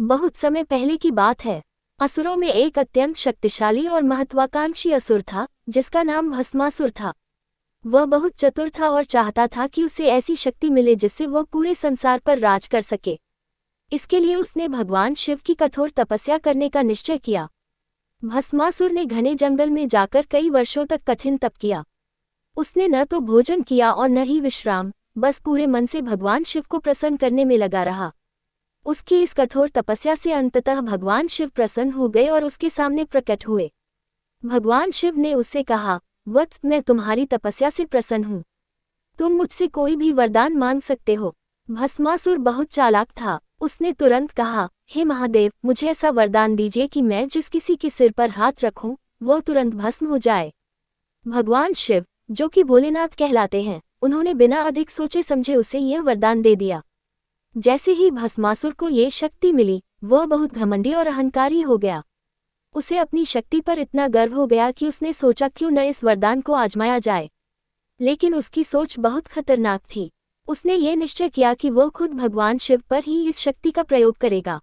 बहुत समय पहले की बात है। असुरों में एक अत्यंत शक्तिशाली और महत्वाकांक्षी असुर था, जिसका नाम भस्मासुर था। वह बहुत चतुर था और चाहता था कि उसे ऐसी शक्ति मिले जिससे वह पूरे संसार पर राज कर सके। इसके लिए उसने भगवान शिव की कठोर तपस्या करने का निश्चय किया। भस्मासुर ने घने जंगल में जाकर कई वर्षों तक कठिन तप किया। उसने न तो भोजन किया और न ही विश्राम, बस पूरे मन से भगवान शिव को प्रसन्न करने में लगा रहा। उसकी इस कठोर तपस्या से अंततः भगवान शिव प्रसन्न हो गए और उसके सामने प्रकट हुए। भगवान शिव ने उससे कहा, वत्स, मैं तुम्हारी तपस्या से प्रसन्न हूँ। तुम मुझसे कोई भी वरदान मांग सकते हो। भस्मासुर बहुत चालाक था। उसने तुरंत कहा, हे महादेव, मुझे ऐसा वरदान दीजिए कि मैं जिस किसी के सिर पर हाथ रखूं, वो तुरंत भस्म हो जाए। भगवान शिव, जो कि भोलेनाथ कहलाते हैं, उन्होंने बिना अधिक सोचे समझे उसे यह वरदान दे दिया। जैसे ही भस्मासुर को ये शक्ति मिली, वह बहुत घमंडी और अहंकारी हो गया। उसे अपनी शक्ति पर इतना गर्व हो गया कि उसने सोचा क्यों न इस वरदान को आजमाया जाए। लेकिन उसकी सोच बहुत खतरनाक थी। उसने ये निश्चय किया कि वह खुद भगवान शिव पर ही इस शक्ति का प्रयोग करेगा।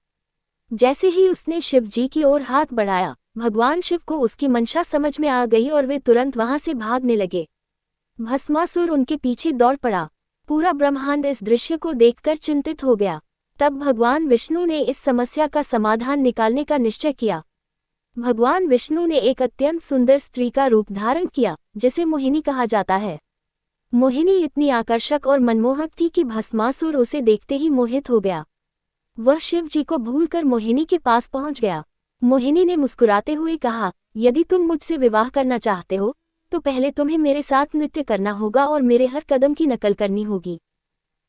जैसे ही उसने शिव जी की ओर हाथ बढ़ाया, भगवान शिव को उसकी मंशा समझ में आ गई और वे तुरंत वहां से भागने लगे। भस्मासुर उनके पीछे दौड़ पड़ा। पूरा ब्रह्मांड इस दृश्य को देखकर चिंतित हो गया। तब भगवान विष्णु ने इस समस्या का समाधान निकालने का निश्चय किया। भगवान विष्णु ने एक अत्यंत सुंदर स्त्री का रूप धारण किया, जिसे मोहिनी कहा जाता है। मोहिनी इतनी आकर्षक और मनमोहक थी कि भस्मासुर उसे देखते ही मोहित हो गया। वह शिव जी को भूलकर मोहिनी के पास पहुंच गया। मोहिनी ने मुस्कुराते हुए कहा, यदि तुम मुझसे विवाह करना चाहते हो, तो पहले तुम्हें मेरे साथ नृत्य करना होगा और मेरे हर कदम की नकल करनी होगी।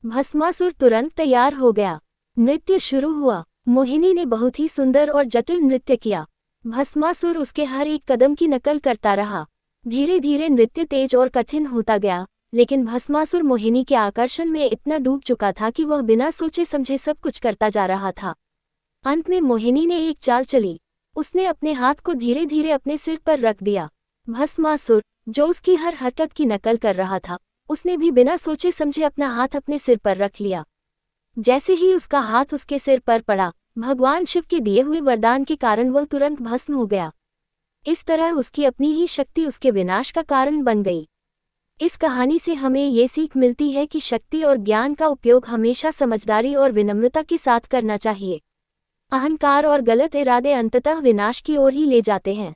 भस्मासुर तुरंत तैयार हो गया। नृत्य शुरू हुआ। मोहिनी ने बहुत ही सुंदर और जटिल नृत्य किया। भस्मासुर उसके हर एक कदम की नकल करता रहा। धीरे धीरे नृत्य तेज और कठिन होता गया, लेकिन भस्मासुर मोहिनी के आकर्षण में इतना डूब चुका था कि वह बिना सोचे समझे सब कुछ करता जा रहा था। अंत में मोहिनी ने एक चाल चली। उसने अपने हाथ को धीरे धीरे अपने सिर पर रख दिया। भस्मासुर, जो उसकी हर हरकत की नकल कर रहा था, उसने भी बिना सोचे समझे अपना हाथ अपने सिर पर रख लिया। जैसे ही उसका हाथ उसके सिर पर पड़ा, भगवान शिव के दिए हुए वरदान के कारण वह तुरंत भस्म हो गया। इस तरह उसकी अपनी ही शक्ति उसके विनाश का कारण बन गई। इस कहानी से हमें ये सीख मिलती है कि शक्ति और ज्ञान का उपयोग हमेशा समझदारी और विनम्रता के साथ करना चाहिए। अहंकार और गलत इरादे अंततः विनाश की ओर ही ले जाते हैं।